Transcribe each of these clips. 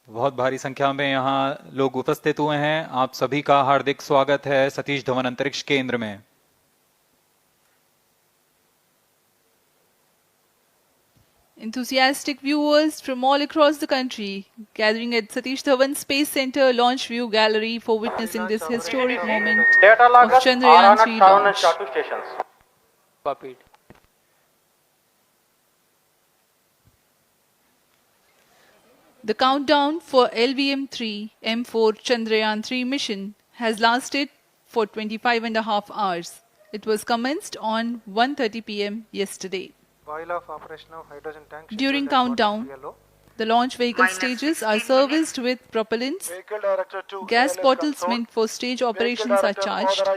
बहुत भारी संख्या में यहाँ लोग उपस्थित हुए हैं। आप सभी का हार्दिक स्वागत है सतीश धवन अंतरिक्ष केंद्र में। Enthusiastic viewers from all across the country gathering at Satish Dhawan Space Center Launch View Gallery for witnessing this historic moment of Chandrayaan-3 launch. Copied. The countdown for LVM3-M4 Chandrayaan-3 mission has lasted for 25.5 hours. It was commenced on 1:30 p.m. yesterday. While of operation of hydrogen tank During countdown, the launch vehicle stages are serviced with propellants. Gas bottles meant for stage operations are charged.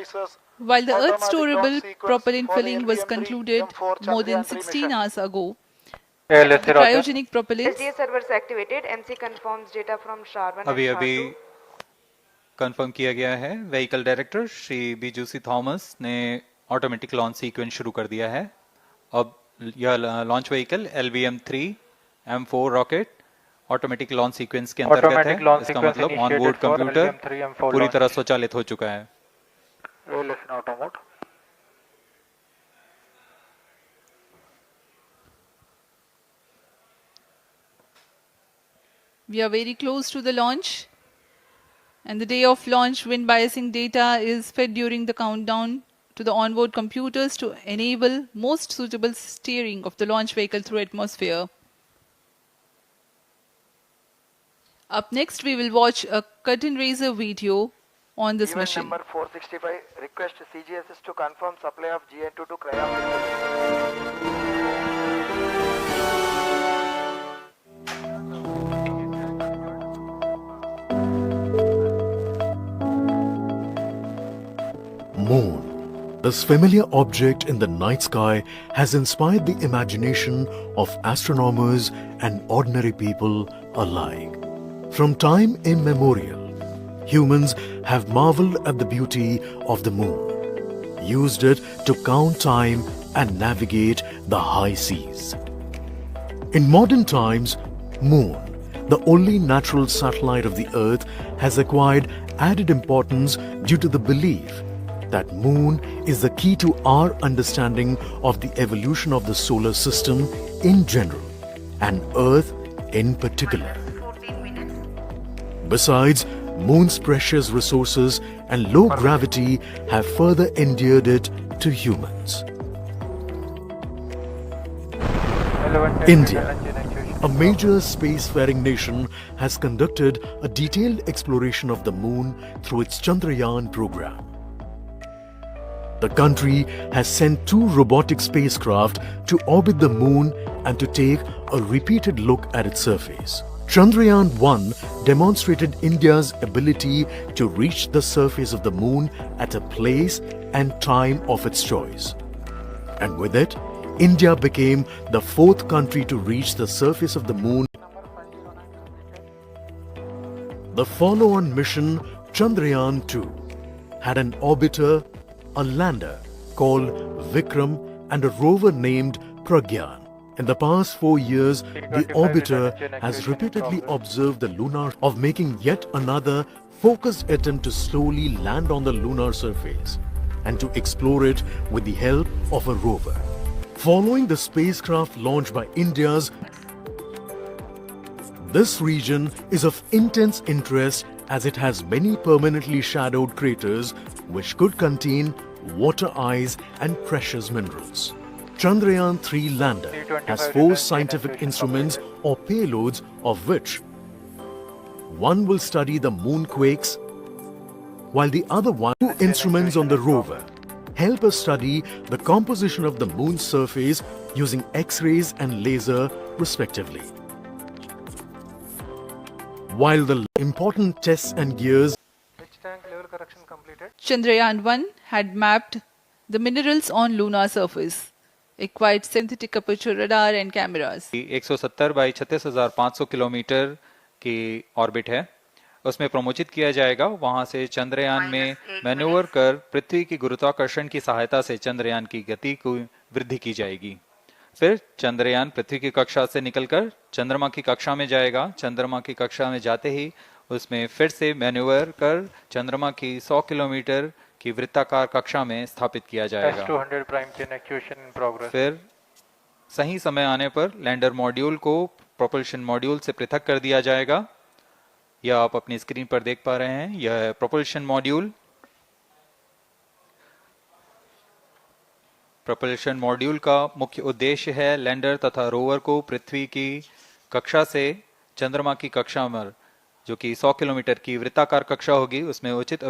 While the Earth storable propellant filling was concluded more than 16 hours ago, the cryogenic propellants SDSC servers activated. MC confirms data from SHAR 1 अभी and SHAR 2. अभी confirm किया गया है। Vehicle director Shri बीजूसी Thomas ने automatic launch sequence शुरू कर दिया है। अब यह launch vehicle LVM3-M4 rocket automatic launch sequence के अंतर्गत है। इसका मतलब ऑन बोर्ड कंप्यूटर पूरी तरह स्वचालित हो चुका है। we are very close to the launch, and the day of launch wind biasing data is fed during the countdown to the onboard computers to enable most suitable steering of the launch vehicle through atmosphere. Up next, we will watch a curtain raiser video on this mission. Number 465 request CGSS to confirm supply of GN2 to cryo. Moon. This familiar object in the night sky has inspired the imagination of astronomers and ordinary people alike. From time immemorial, humans have marveled at the beauty of the moon, used it to count time and navigate the high seas. In modern times, Moon, the only natural satellite of the Earth, has acquired added importance due to the belief that Moon is the key to our understanding of the evolution of the solar system in general and Earth in particular. Besides, Moon's precious resources and low gravity have further endeared it to humans. India, a major spacefaring nation, has conducted a detailed exploration of the Moon through its Chandrayaan program. The country has sent 2 robotic spacecraft to orbit the Moon and to take a repeated look at its surface. Chandrayaan-1 demonstrated India's ability to reach the surface of the Moon at a place and time of its choice. And with it, India became the 4th country to reach the surface of the Moon. The follow-on mission, Chandrayaan-2, had an orbiter, a lander called Vikram, and a rover named Pragyan. In the past 4 years, the orbiter has repeatedly observed the lunar of making yet another focused attempt to slowly land on the lunar surface and to explore it with the help of a rover. Following the spacecraft launched by India's, this region is of intense interest as it has many permanently shadowed craters which could contain water ice and precious minerals. Chandrayaan-3 lander has 4 scientific instruments or payloads, of which one will study the moonquakes, while the other 2 instruments on the rover help us study the composition of the moon's surface using X-rays and laser respectively. While the important tests and gears, Tank level correction completed. Chandrayaan-1 had mapped the minerals on lunar surface, acquired synthetic aperture radar and cameras. 170 by 36,500 kilometre की orbit है, उसमें प्रमोचित किया जाएगा। वहां से चंद्रयान में manoeuvre कर पृथ्वी की गुरुत्वाकर्षण की सहायता से चंद्रयान की गति को वृद्धि की जाएगी। फिर चंद्रयान पृथ्वी की कक्षा से निकलकर चंद्रमा की कक्षा में जाएगा। चंद्रमा की कक्षा में जाते ही उसमें फिर से मैन्यूवर कर चंद्रमा की 100 किलोमीटर की वृत्ताकार कक्षा में स्थापित किया जाएगा। S200 prime chain actuation in progress. फिर सही समय आने पर लैंडर मॉड्यूल को प्रोपल्शन मॉड्यूल से पृथक कर दिया जाएगा। यह आप अपनी स्क्रीन पर देख पा रहे हैं, यह है प्रोपल्शन मॉड्यूल। प्रोपल्शन मॉड्यूल का मुख्य उद्देश्य है लैंडर तथा रोवर को पृथ्वी की कक्षा से चंद्रमा की कक्षा में, जो कि 100 किलोमीटर की वृत्ताकार कक्षा होगी, उसमें उचित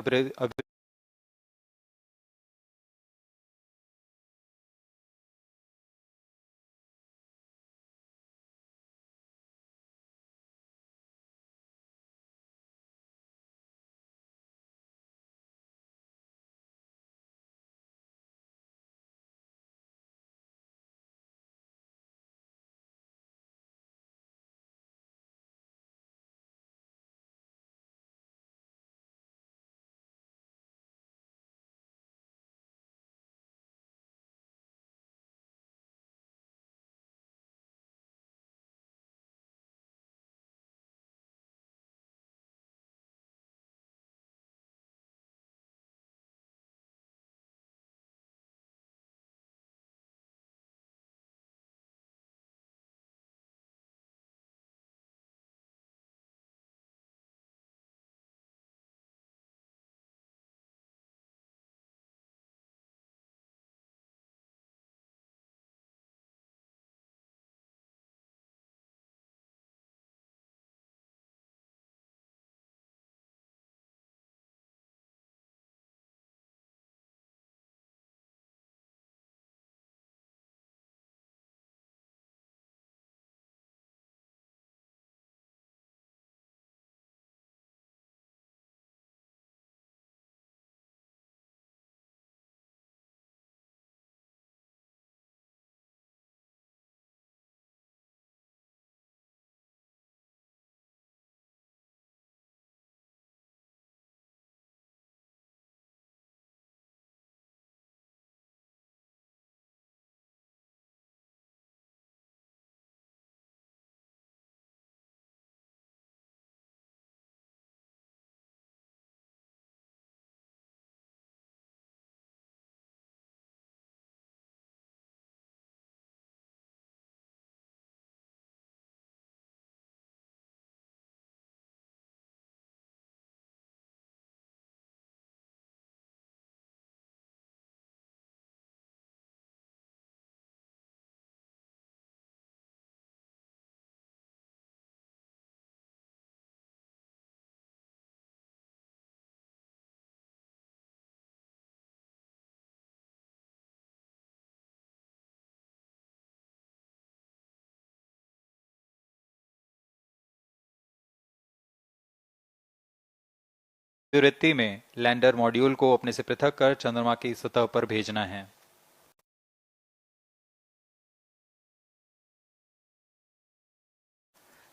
प्रवृत्ति में लैंडर मॉड्यूल को अपने से पृथक कर चंद्रमा की सतह पर भेजना है।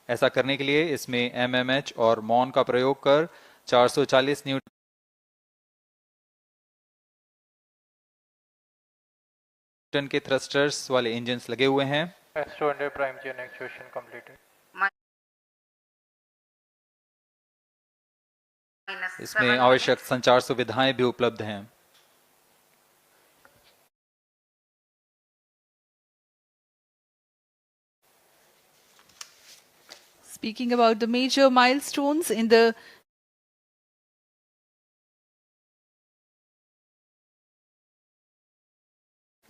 ऐसा करने के लिए इसमें एमएमएच और मॉन का प्रयोग कर 440 न्यूटन के थ्रस्टर्स वाले इंजन्स लगे हुए हैं। S200 prime chain actuation completed. इसमें आवश्यक संचार सुविधाएं भी उपलब्ध हैं। Speaking about the major milestones in the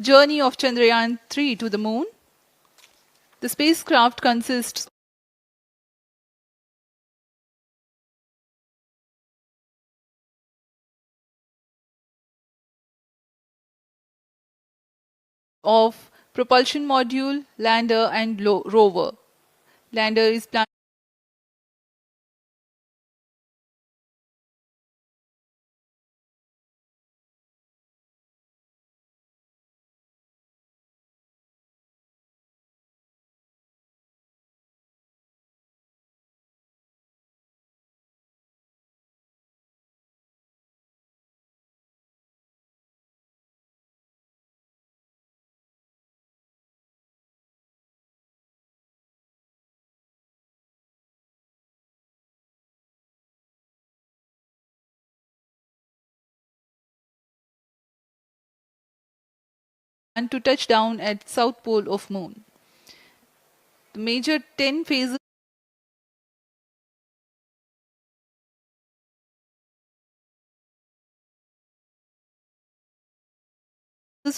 journey of Chandrayaan-3 to the moon, the spacecraft consists of propulsion module, lander and rover. Lander is planned and to touch down at south pole of moon. The major 10 phases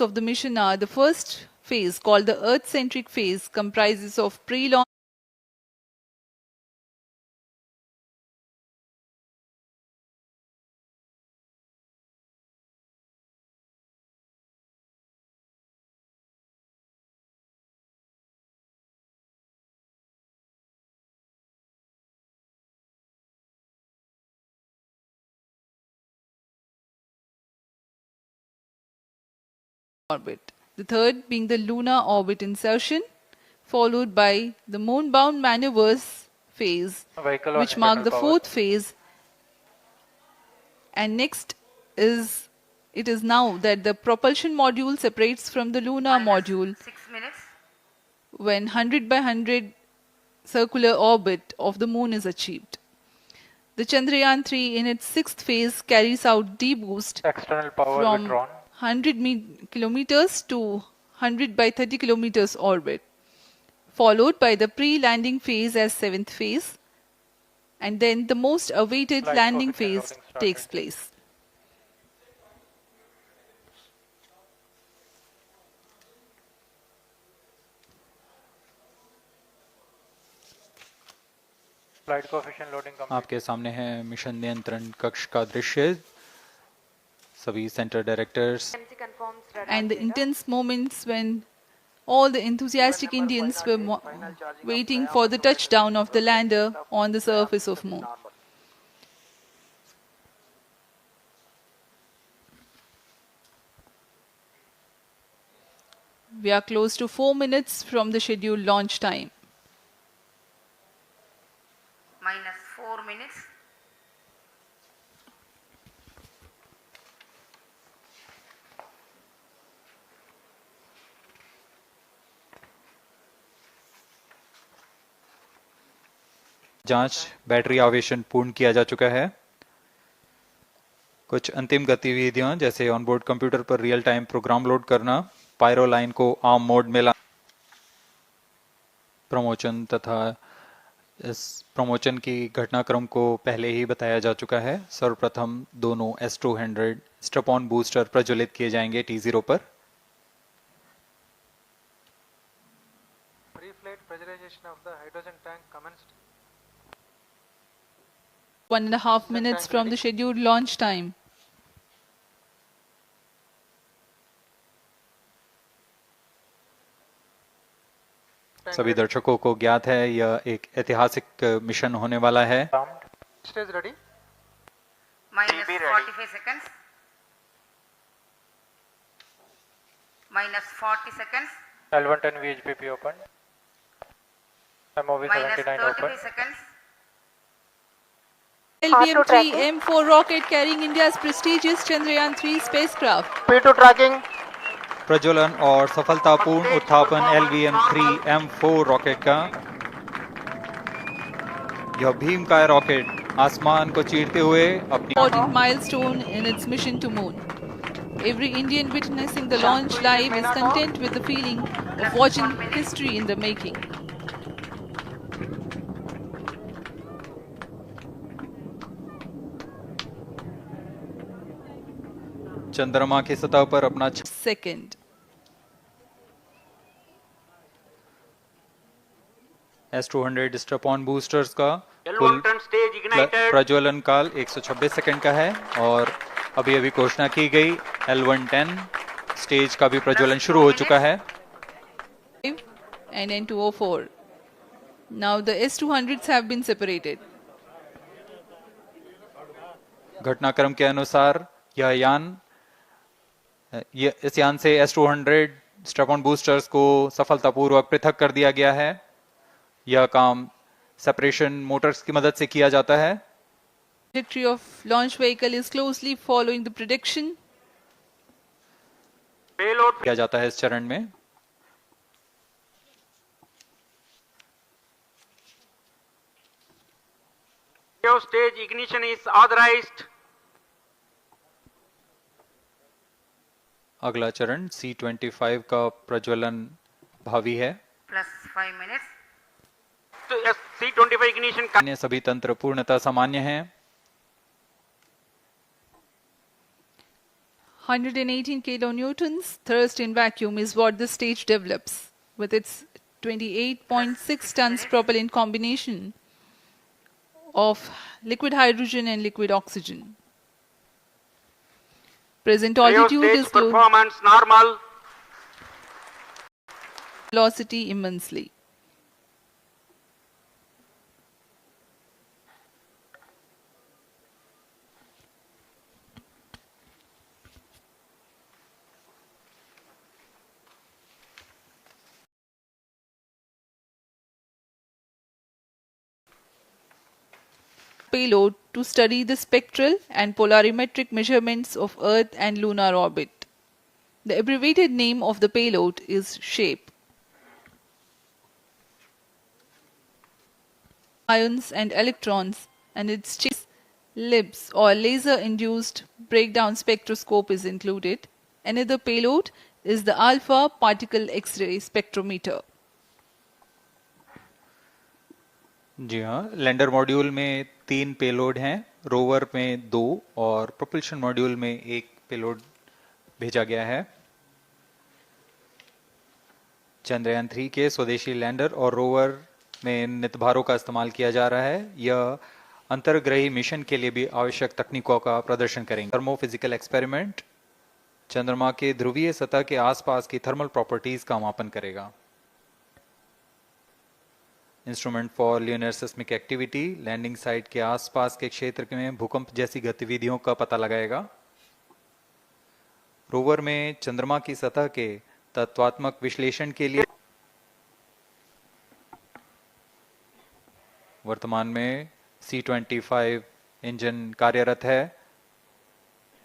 of the mission are: the first phase, called the Earth-centric phase, comprises of pre-launch orbit. The third being the lunar orbit insertion, followed by the moon-bound maneuvers phase, Vehicle on which mark internal the power. fourth phase. And next is, it is now that the propulsion module separates from the lunar module 6 minutes. when 100 by 100 circular orbit of the moon is achieved. The Chandrayaan-3 in its sixth phase carries out D-boost External power from withdrawn. 100 kilometers to 100 by 30 kilometers orbit, followed by the pre-landing phase as seventh phase, and then the most awaited Flight landing coefficient phase loading started. takes place. Flight coefficient loading complete. आपके सामने है mission नियंत्रण कक्ष का दृश्य, सभी centre directors MC confirms radar And the data. intense moments when all the enthusiastic Indians were waiting for the touchdown of the lander on the surface of moon. We are close to 4 minutes from the scheduled launch time. Minus 4 minutes. जांच battery आवेशन पूर्ण किया जा चुका है। कुछ अंतिम गतिविधियां जैसे ऑनबोर्ड कंप्यूटर पर रियल टाइम प्रोग्राम लोड करना, पायरो लाइन को आर्म मोड में लाना, प्रमोशन तथा इस प्रमोशन की घटनाक्रम को पहले ही बताया जा चुका है। सर्वप्रथम दोनों S200 स्ट्रप-ऑन बूस्टर प्रज्वलित किए जाएंगे T0 पर। Pre-flight pressurization of the hydrogen tank commenced. 1.5 minutes from the scheduled launch time. सभी दर्शकों को ज्ञात है यह एक ऐतिहासिक मिशन होने वाला है। Armed. Stage ready. Minus 45 seconds. Minus 40 seconds. L110 VHPP open. MOV Minus 79 open. 33 seconds. LVM3-M4 rocket carrying India's prestigious Chandrayaan-3 spacecraft. P2 tracking. प्रज्वलन और सफलतापूर्ण उत्थापन LVM3-M4 रॉकेट का। यह भीमकाय रॉकेट आसमान को चीरते हुए अपनी Important milestone in its mission to moon. Every Indian witnessing the launch live is content with the feeling of watching history in the making. चंद्रमा की सतह पर अपना Second. S200 स्ट्रप-ऑन बूस्टर्स का कुल प्रज्वलन काल 126 सेकंड का है और अभी अभी घोषणा की गई L110 स्टेज का भी प्रज्वलन शुरू हो चुका है। And N204. Now the S200s have been separated. घटनाक्रम के अनुसार इस यान से S200 स्ट्रप-ऑन बूस्टर्स को सफलतापूर्वक पृथक कर दिया गया है। यह काम सेपरेशन मोटर्स की मदद से किया जाता है। Trajectory of launch vehicle is closely following the prediction. किया जाता है इस चरण में। Stage ignition is authorized. अगला चरण C25 का प्रज्वलन भावी है। plus 5 minutes. So, C25 ignition. अन्य सभी तंत्र पूर्णतः सामान्य हैं। 118 kilonewtons thrust in vacuum is what the stage develops with its 28.6 tons propellant combination of liquid hydrogen and liquid oxygen. Present altitude Stage is low, performance normal. velocity immensely. Payload to study the spectral and polarimetric measurements of Earth and lunar orbit. The abbreviated name of the payload is SHAPE. Ions and electrons, and its chase LIBS or laser-induced breakdown spectroscope is included. Another payload is the alpha particle X-ray spectrometer. जी हाँ, lander module में 3 payload हैं, rover में 2 और propulsion module में 1 payload भेजा गया है। चंद्रयान 3 के स्वदेशी लैंडर और रोवर में नितभारों का इस्तेमाल किया जा रहा है। यह अंतर्ग्रही मिशन के लिए भी आवश्यक तकनीकों का प्रदर्शन करेंगे। थर्मोफिजिकल एक्सपेरिमेंट चंद्रमा के ध्रुवीय सतह के आसपास की थर्मल प्रॉपर्टीज का मापन करेगा। Instrument for lunar seismic activity landing site के आसपास के क्षेत्र में भूकंप जैसी गतिविधियों का पता लगाएगा। रोवर में चंद्रमा की सतह के तत्वात्मक विश्लेषण के लिए वर्तमान में C25 इंजन कार्यरत है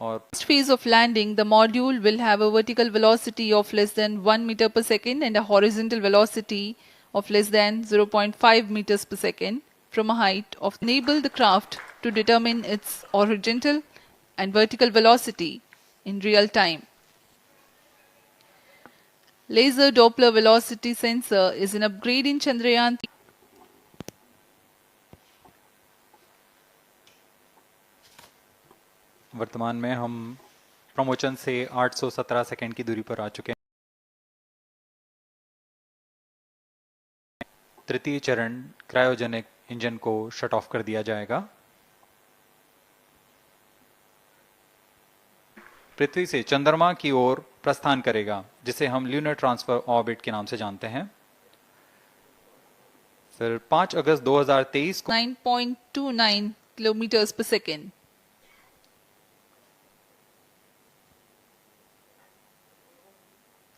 और First phase of landing, the module will have a vertical velocity of less than 1 meter per second and a horizontal velocity of less than 0.5 meters per second from a height of enable the craft to determine its horizontal and vertical velocity in real time. Laser Doppler velocity sensor is an upgrade in Chandrayaan. वर्तमान में हम प्रमोचन से 817 second की दूरी पर आ चुके हैं। तृतीय चरण क्रायोजेनिक इंजन को शट ऑफ कर दिया जाएगा। पृथ्वी से चंद्रमा की ओर प्रस्थान करेगा, जिसे हम ल्यूनर ट्रांसफर ऑर्बिट के नाम से जानते हैं। फिर 5 अगस्त 2023 को 9.29 kilometers per second.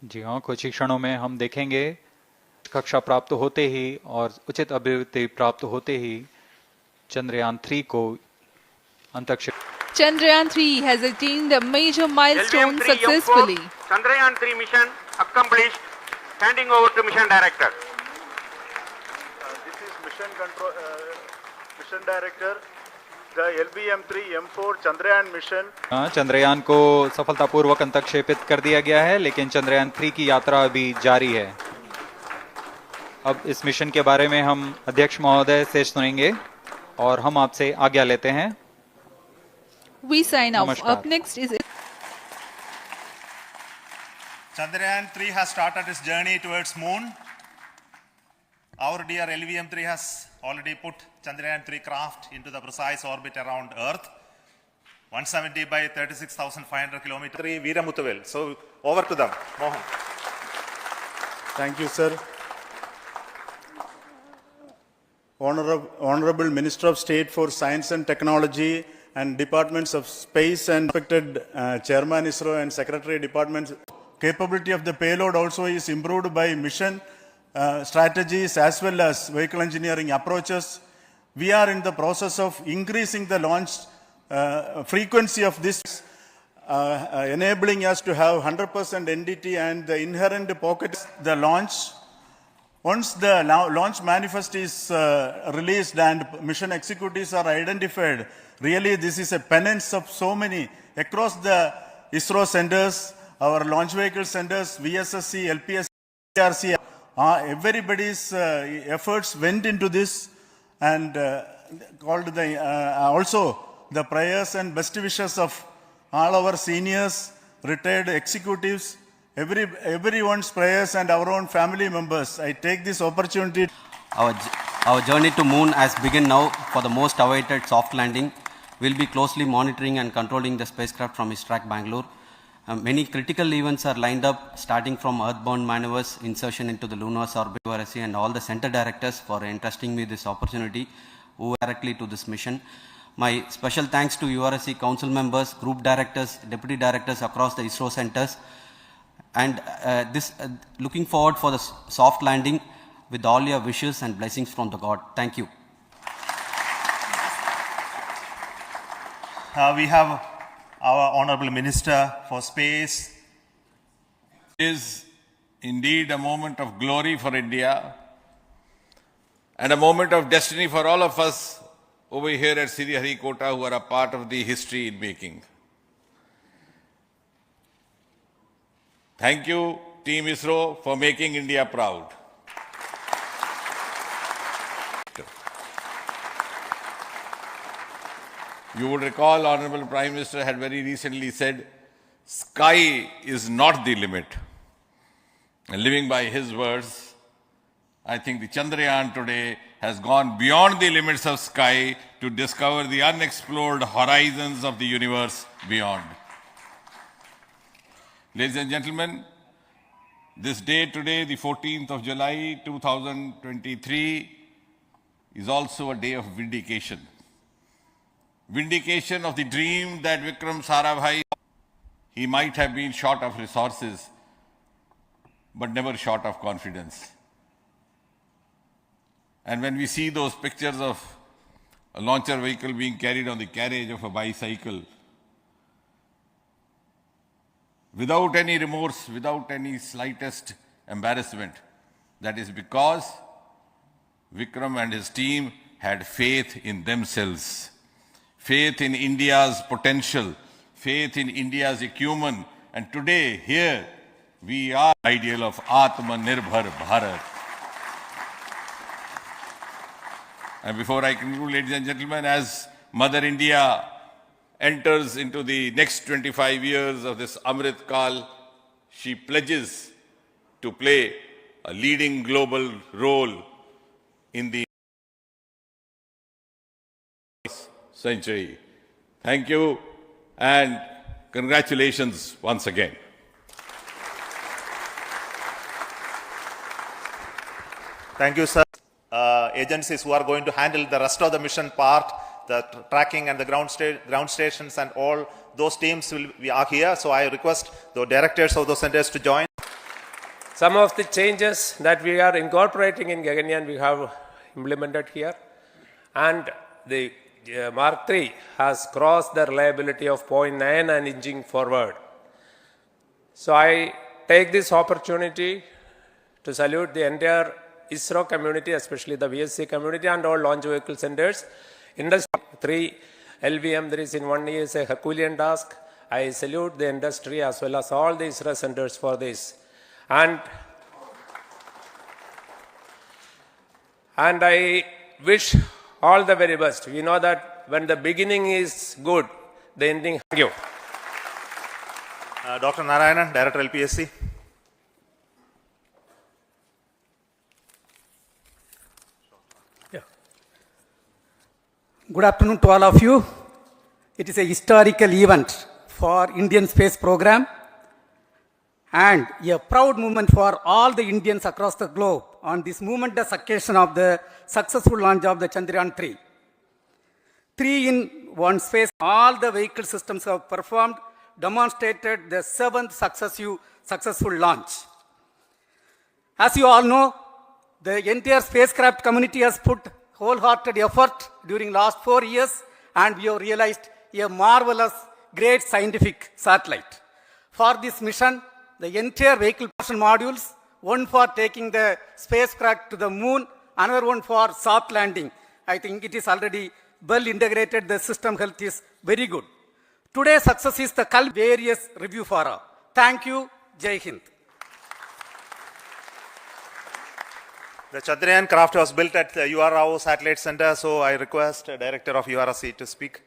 जी हाँ, कुछ ही क्षणों में हम देखेंगे कक्षा प्राप्त होते ही और उचित अभिवृद्धि प्राप्त होते ही चंद्रयान 3 को अंतरिक्ष। Chandrayaan 3 has attained a major milestone successfully. Chandrayaan 3 mission accomplished. Handing over to mission director. This is mission director. The LVM3-M4 Chandrayaan mission. हाँ, चंद्रयान को सफलतापूर्वक अंतक्षेपित कर दिया गया है, लेकिन चंद्रयान 3 की यात्रा अभी जारी है। अब इस मिशन के बारे में हम अध्यक्ष महोदय से सुनेंगे और हम आपसे आज्ञा लेते हैं। We sign off. Up next is Chandrayaan 3 has started its journey towards moon. Our dear LVM3 has already put Chandrayaan 3 craft into the precise orbit around Earth. 170 by 36,500 kilometers. Veeramuthuvel. So over to them. Mohan. Thank you, sir. Honorable Minister of State for Science and Technology and Departments of Space and respected Chairman ISRO and Secretary Departments. Capability of the payload also is improved by mission strategies as well as vehicle engineering approaches. We are in the process of increasing the launch frequency of this, enabling us to have 100% NDT and the inherent pockets. The launch, once the launch manifest is released and mission executives are identified, really this is a penance of so many across the ISRO centers. our launch vehicle centers, VSSC, LPSC, RC, everybody's efforts went into this, and called the also the prayers and best wishes of all our seniors, retired executives, everyone's prayers and our own family members. I take this opportunity. Our journey to moon has begun now for the most awaited soft landing. We'll be closely monitoring and controlling the spacecraft from its track Bangalore. Many critical events are lined up, starting from earthbound maneuvers, insertion into the lunar's orbit, URSC, and all the center directors for entrusting me this opportunity directly to this mission. My special thanks to URSC council members, group directors, deputy directors across the ISRO centers, and looking forward for the soft landing with all your wishes and blessings from the God. Thank you. We have our Honorable Minister for Space. It is indeed a moment of glory for India and a moment of destiny for all of us over here at Sriharikota who are a part of the history in making. Thank you, Team ISRO, for making India proud. You would recall, Honorable Prime Minister had very recently said, sky is not the limit. And living by his words, I think the Chandrayaan today has gone beyond the limits of sky to discover the unexplored horizons of the universe beyond. Ladies and gentlemen, this day today, the 14th of July 2023, is also a day of vindication. Vindication of the dream that Vikram Sarabhai, he might have been short of resources, but never short of confidence. And when we see those pictures of a launcher vehicle being carried on the carriage of a bicycle, without any remorse, without any slightest embarrassment, that is because Vikram and his team had faith in themselves. Faith in India's potential, faith in India's acumen, and today, here, we are the ideal of Atmanirbhar Bharat. And before I conclude, ladies and gentlemen, as Mother India enters into the next 25 years of this Amrit Kal, she pledges to play a leading global role in the century. Thank you and congratulations once again. Thank you, sir. Agencies who are going to handle the rest of the mission part, the tracking and the ground stations and all those teams are here. So I request the directors of those centers to join. Some of the changes that we are incorporating in Gaganyaan we have implemented here, and the Mark III has crossed the reliability of 0.9 and inching forward. So I take this opportunity to salute the entire ISRO community, especially the VSC community and all launch vehicle centers. Industry 3, LVM3 in 1 year is a Herculean task. I salute the industry as well as all the ISRO centers for this. And I wish all the very best. We know that when the beginning is good, the ending. Thank you. Dr. Narayanan, Director LPSC. Good afternoon to all of you. It is a historical event for Indian space program and a proud moment for all the Indians across the globe on this momentous occasion of the successful launch of the Chandrayaan-3. 3 in 1 space, all the vehicle systems have performed, demonstrated the 7th successful launch. As you all know, the entire spacecraft community has put wholehearted effort during last 4 years, and we have realized a marvelous, great scientific satellite. For this mission, the entire vehicle propulsion modules, one for taking the spacecraft to the moon, another one for soft landing. I think it is already well integrated. The system health is very good. Today's success is the various review fora. Thank you. Jai Hind. The Chandrayaan craft was built at the UR Rao Satellite Center, so I request Director of URSC to speak.